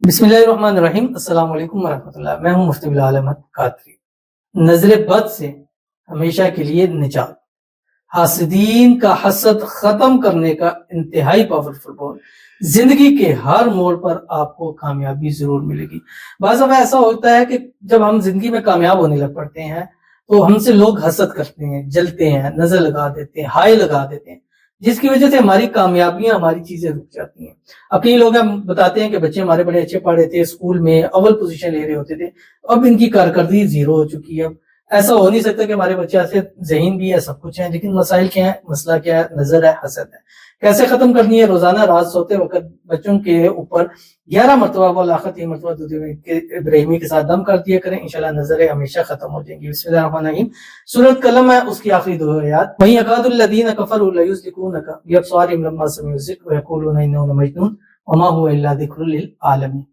بسم اللہ الرحمن الرحیم۔ السلام علیکم ورحمۃ اللہ۔ میں ہوں مفتی بلال احمد قادری۔ نظر بد سے ہمیشہ کے لیے نجات، حاسدین کا حسد ختم کرنے کا انتہائی پاورفل بول، زندگی کے ہر موڑ پر آپ کو کامیابی ضرور ملے گی۔ بعض دفعہ ایسا ہوتا ہے کہ جب ہم زندگی میں کامیاب ہونے لگ پڑتے ہیں تو ہم سے لوگ حسد کرتے ہیں، جلتے ہیں، نظر لگا دیتے ہیں، ہائے لگا دیتے ہیں، جس کی وجہ سے ہماری کامیابیاں، ہماری چیزیں رک جاتی ہیں۔ اب کئی لوگ ہم بتاتے ہیں کہ بچے ہمارے بڑے اچھے پڑھے تھے، اسکول میں اول پوزیشن لے رہے ہوتے تھے، اب ان کی کارکردگی زیرو ہو چکی ہے۔ اب ایسا ہو نہیں سکتا کہ ہمارے بچے ایسے ذہین بھی ہے، سب کچھ ہے، لیکن مسائل کیا ہے؟ مسئلہ کیا ہے؟ نظر ہے، حسد ہے۔ کیسے ختم کرنی ہے؟ روزانہ رات سوتے وقت بچوں کے اوپر 11 مرتبہ والآخر 3 مرتبہ درود ابراہیمی کے ساتھ دم کر دیا کریں، انشاءاللہ نظریں ہمیشہ ختم ہو جائیں گی۔ بسم اللہ الرحمن الرحیم۔ سورۃ قلم ہے، اس کی آخری 2 آیات۔ وَإِنْ يَكَادُ الَّذِينَ كَفَرُوا لَيُزْلِقُونَكَ بِأَبْصَارِهِمْ لَمَّا سَمِعُوا الذِّكْرَ وَيَقُولُونَ إِنَّهُ لَمَجْنُونٌ وَمَا هُوَ إِلَّا ذِكْرٌ لِلْعَالَمِينَ۔